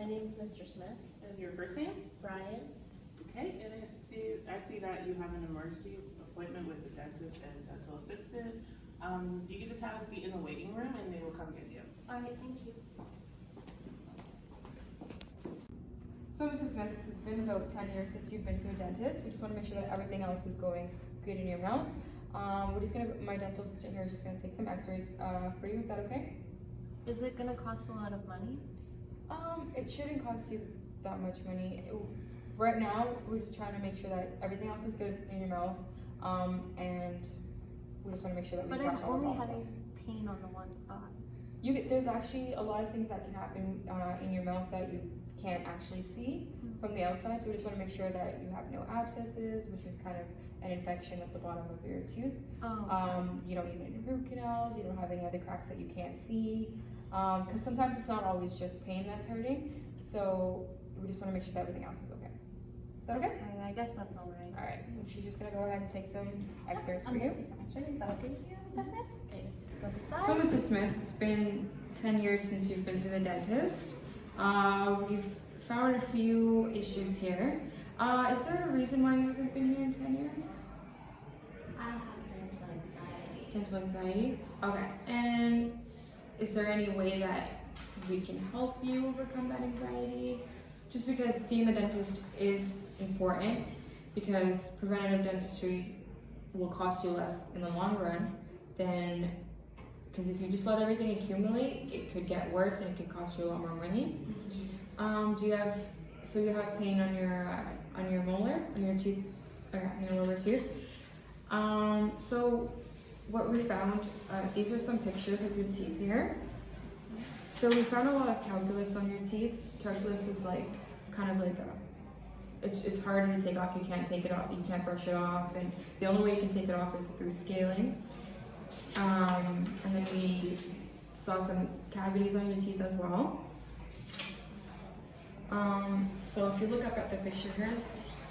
My name is Mr. Smith. And your first name? Brian. Okay, and I see that you have an emergency appointment with the dentist and dental assistant. You can just have a seat in the waiting room and they will come get you. All right, thank you. So Mrs. Smith, it's been about 10 years since you've been to a dentist. We just want to make sure that everything else is going good in your mouth. My dental assistant here is just gonna take some x-rays for you. Is that okay? Is it gonna cost a lot of money? It shouldn't cost you that much money. Right now, we're just trying to make sure that everything else is good in your mouth, and we just want to make sure that we But brush I'm all the only problems having out. pain on the one side. There's actually a lot of things that can happen in your mouth that you can't actually see from the outside, so we just want to make sure that you have no abscesses, which is kind of an infection at the bottom of your tooth. Oh, okay. You don't need any root canals, you don't have any other cracks that you can't see, because sometimes it's not always just pain that's hurting, so we just want to make sure that everything else is okay. Is that okay? I guess that's all right. Alright, she's just going to go ahead and take some x-rays for I'm you. gonna take some x-rays. Is that okay with you, Mrs. Smith? Okay, let's just go this So side. Mrs. Smith, it's been 10 years since you've been to the dentist. We've found a few issues here. Is there a reason why you haven't been here in 10 years? I have dental anxiety. Dental anxiety? Okay. And is there any way that we can help you overcome that anxiety? Just because seeing the dentist is important, because preventative dentistry will cost you less in the long run than, because if you just let everything accumulate, it could get worse and it could cost you a lot more money. You have pain on your molar, on your tooth, or on your lower tooth. So what we found, these are some pictures of your teeth here. So we found a lot of calculus on your teeth. Calculus is it's harder to take off. You can't take it off. You can't brush it off, and the only way you can take it off is through scaling. And then we saw some cavities on your teeth as well. So if you look up at the picture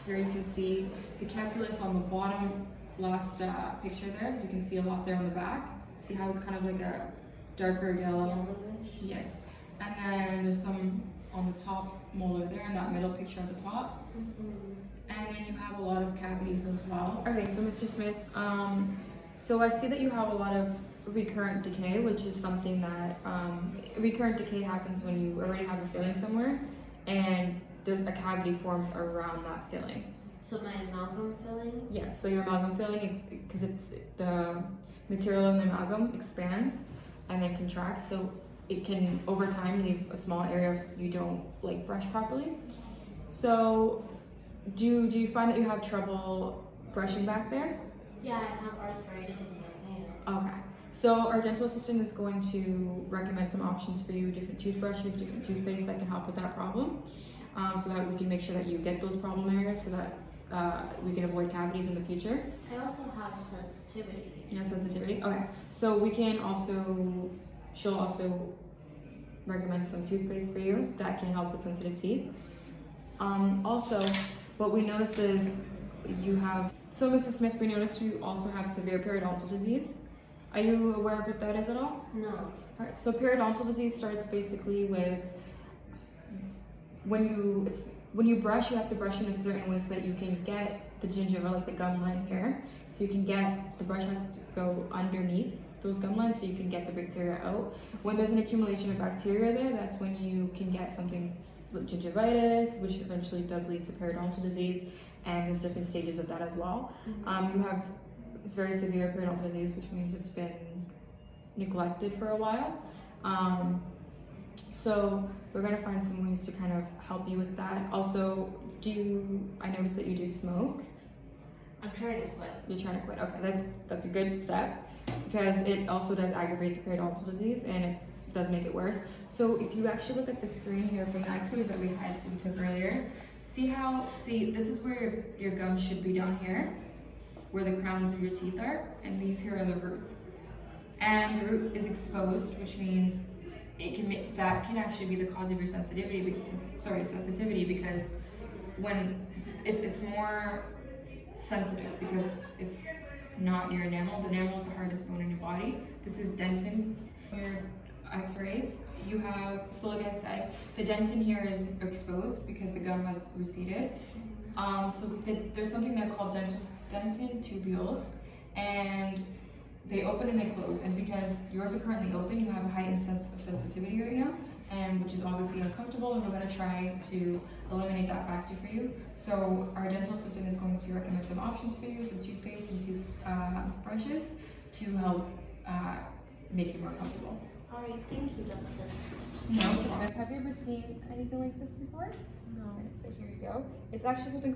here you can see the calculus on the bottom last picture there. You can see a lot there on the back. See how it's kind of like a darker yellow? Yellowish? Yes. And then there's some on the top molar there in that middle picture at the top. And then you have a lot of cavities as well. Okay, so Mr. Smith, so I see that you have a lot of recurrent decay, which is something that, recurrent decay happens when you already have a filling somewhere and there's a cavity forms around that filling. So my amalgam fillings? Yeah, so your amalgam filling, because the material in the amalgam expands and then contracts, so it can over time leave a small area if you don't brush properly. So do you find that you have trouble brushing back there? Yeah, I have arthritis in my hand. Okay, so our dental assistant is going to recommend some options for you, different toothbrushes, different toothpaste that can help with that problem, so that we can make sure that you get those problem areas so that we can avoid cavities in the future. I also have sensitivity. You have sensitivity? Okay, so we can she'll also recommend some toothpaste for you that can help with sensitive teeth. Also, what we noticed is so Mrs. Smith, we noticed you also have severe periodontal disease. Are you aware of what that is at all? No. Alright, so periodontal disease starts basically with when you brush, you have to brush in a certain way so that you can get the gingiva, like the gum line here. So you can the brush has to go underneath those gum lines so you can get the bacteria out. When there's an accumulation of bacteria there, that's when you can get something like gingivitis, which eventually does lead to periodontal disease, and there's different stages of that as well. You have very severe periodontal disease, which means it's been neglected for a while. So we're gonna find some ways to kind of help you with that. Also, I noticed that you do smoke. I'm trying to quit. You're trying to quit. Okay, that's a good step, because it also does aggravate the periodontal disease and it does make it worse. So if you actually look at the screen here from the x-rays that we took earlier, see this is where your gums should be down here, where the crowns of your teeth are, and these here are the roots. And the root is exposed, which means that can actually be the cause of your sensitivity, because when it's more sensitive because it's not your enamel. The enamel is the hardest bone in your body. This is dentin. Your x-rays you have, so like I said, the dentin here is exposed because the gum has receded. There's something that's called dentin tubules, and they open and they close. And because yours are currently open, you have a high instance of sensitivity right now, and which is obviously uncomfortable, and we're going to try to eliminate that factor for you. So our dental assistant is going to recommend some options for you, some toothpaste and toothbrushes to help make you more comfortable. All right, thank you, dentist. So, Mrs. Smith, have you ever seen anything like this before? No. Alright, so here you go. It's actually something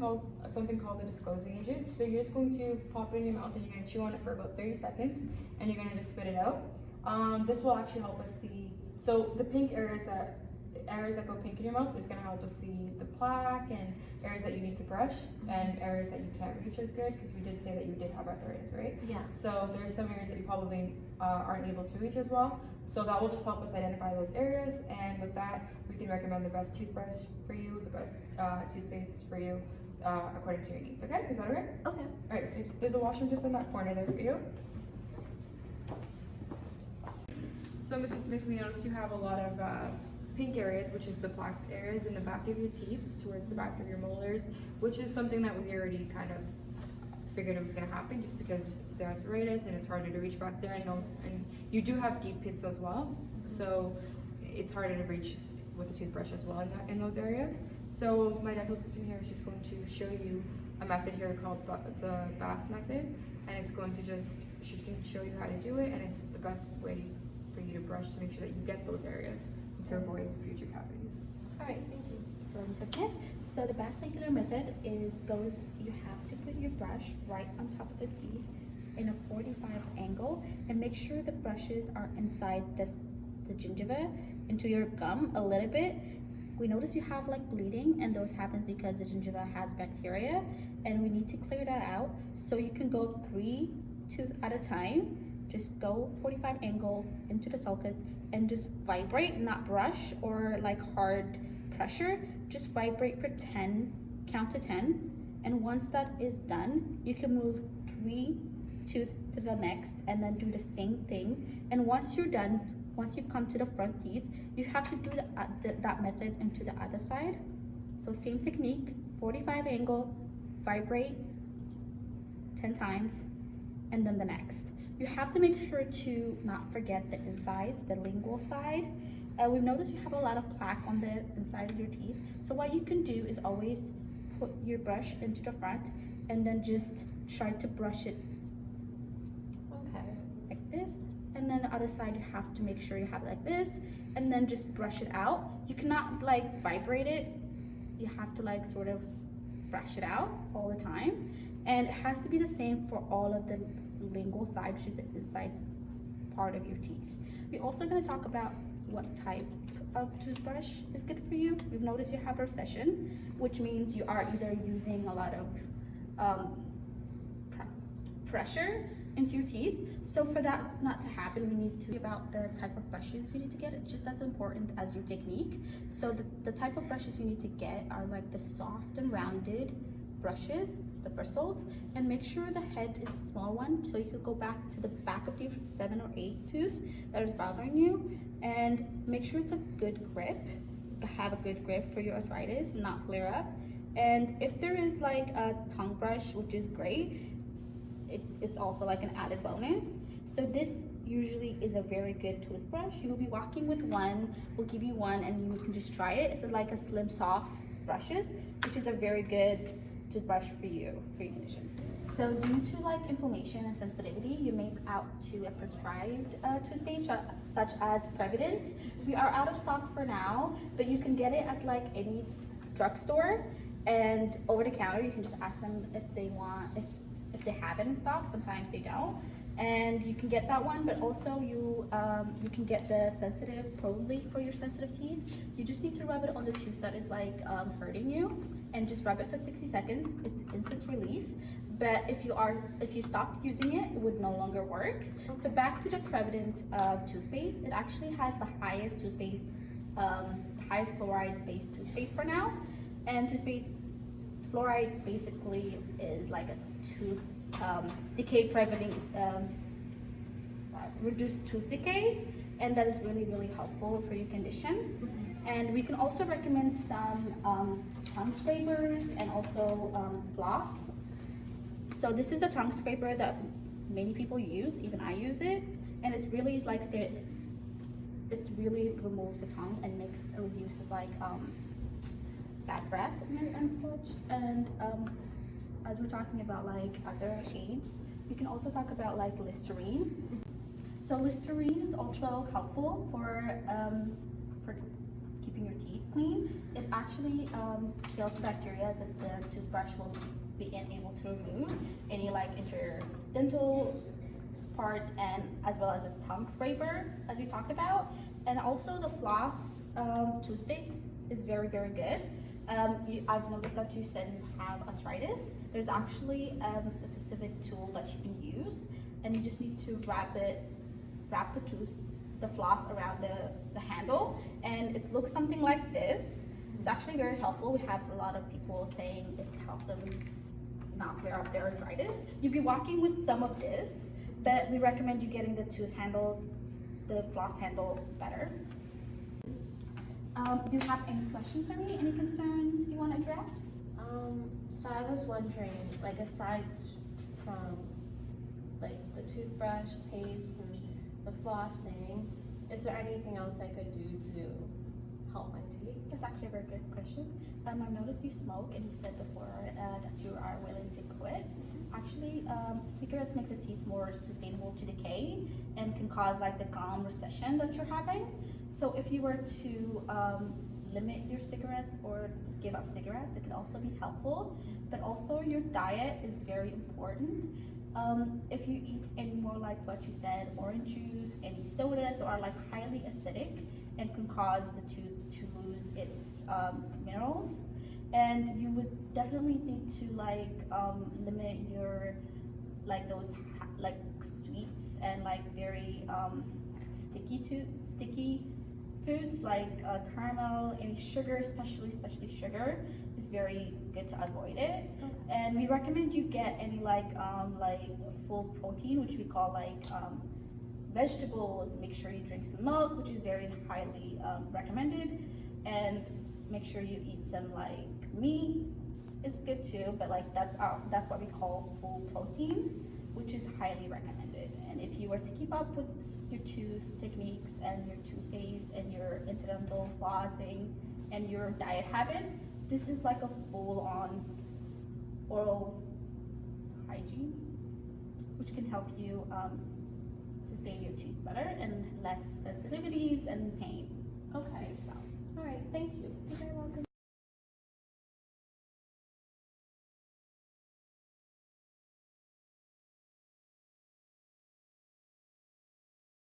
called the disclosing agent. So you're just going to pop it in your mouth and you're going to chew on it for about 30 seconds, and you're going to just spit it out. This will actually help us see. So the pink areas that go pink in your mouth is going to help us see the plaque and areas that you need to brush and areas that you can't reach as good, because we did say that you did have arthritis, right? Yeah. So there's some areas that you probably aren't able to reach as well. So that will just help us identify those areas, and with that, we can recommend the best toothbrush for you, the best toothpaste for you, according to your needs. Okay, is that all right? Okay. All right, so there's a washroom just in that corner there for you. So Mrs. Smith, we noticed you have a lot of pink areas, which is the plaque areas in the back of your teeth, towards the back of your molars, which is something that we already kind of figured it was going to happen, just because the arthritis and it's harder to reach back there. And you do have deep pits as well, so it's harder to reach with a toothbrush as well in those areas. So my dental assistant here is just going to show you a method here called the BAS method, and it's going to she can show you how to do it, and it's the best way for you to brush to make sure that you get those areas and to avoid future cavities. All right, thank you. One second. So the vestibular method you have to put your brush right on top of the teeth in a 45 angle, and make sure the brushes are inside the gingiva into your gum a little bit. We notice you have like bleeding, and those happens because the gingiva has bacteria, and we need to clear that out. So you can go 3 tooth at a time. Just go 45 angle into the sulcus and just vibrate, not brush or like hard pressure. Just vibrate for 10, count to 10. And once that is done, you can move 3 tooth to the next and then do the same thing. And once you're done, once you come to the front teeth, you have to do that method into the other side. So same technique, 45 angle, vibrate 10 times, and then the next. You have to make sure to not forget the insides, the lingual side. We've noticed you have a lot of plaque on the inside of your teeth. So what you can do is always put your brush into the front and then just try to brush it like this. And then the other side, you have to make sure you have it like this, and then just brush it out. You cannot like vibrate it. You have to like sort of brush it out all the time. And it has to be the same for all of the lingual side, which is the inside part of your teeth. We're also going to talk about what type of toothbrush is good for you. We've noticed you have recession, which means you are either using a lot of pressure into your teeth. So for that not to happen, we need to about the type of brushes you need to get. It's just as important as your technique. So the type of brushes you need to get are like the soft and rounded brushes, the bristles, and make sure the head is a small one, so you could go back to the back of your 7 or 8 tooth that is bothering you, and make sure it's a good grip. Have a good grip for your arthritis, not flare up. And if there is like a tongue brush, which is great, it's also like an added bonus. So this usually is a very good toothbrush. You'll be walking with one, we'll give you one, and you can just try it. It's like a slim, soft brushes, which is a very good toothbrush for your condition. So due to like inflammation and sensitivity, you may out to a prescribed toothpaste such as Prevident. We are out of stock for now, but you can get it at like any drugstore, and over the counter you can just ask them if they want, if they have it in stock. Sometimes they don't, and you can get that one. But also you can get the sensitive probably for your sensitive teeth. You just need to rub it on the tooth that is like hurting you, and just rub it for 60 seconds. It's instant relief. But if you stopped using it, it would no longer work. So back to the Prevident toothpaste. It actually has the highest toothpaste, highest fluoride-based toothpaste for now. And fluoride basically is like a tooth decay preventing, reduced tooth decay. and that is really, really helpful for your condition. And we can also recommend some tongue scrapers and also floss. So this is the tongue scraper that many people use, even I use it, and it's really like it really removes the tongue and makes a use of like bad breath and such. And as we're talking about like other shades, we can also talk about like Listerine. So Listerine is also helpful for keeping your teeth clean. It actually kills the bacteria that the toothbrush will be unable to remove, any like interior dental part, and as well as a tongue scraper, as we talked about. And also the floss toothpicks is very, very good. I've noticed that you said you have arthritis. There's actually a specific tool that you can use, and you just need to wrap the floss around the handle, and it looks something like this. It's actually very helpful. We have a lot of people saying it helps them not flare up their arthritis. You'd be walking with some of this, but we recommend you getting the floss handle better. Do you have any questions for me? Any concerns you want to address? So I was wondering, like aside from like the toothbrush, paste, and the flossing, is there anything else I could do to help my teeth? That's actually a very good question. I noticed you smoke, and you said before that you are willing to quit. Actually, cigarettes make the teeth more sustainable to decay and can cause like the gum recession that you're having. So if you were to limit your cigarettes or give up cigarettes, it can also be helpful. But also your diet is very important. If you eat any more like what you said, orange juice, any sodas, or like highly acidic, and can cause the tooth to lose its minerals. And you would definitely need to like limit your those like sweets and like very sticky foods like caramel, any sugar, especially sugar, is very good to avoid it. Okay. And we recommend you get any like full protein, which we call like vegetables. Make sure you drink some milk, which is very highly recommended, and make sure you eat some like meat. It's good too, but like that's what we call full protein, which is highly recommended. And if you were to keep up with your tooth techniques and your toothpaste and your incidental flossing and your diet habit, this is like a full-on oral hygiene, which can help you sustain your teeth better and less sensitivities and pain. Okay. For yourself. All right. Thank you. You're very welcome.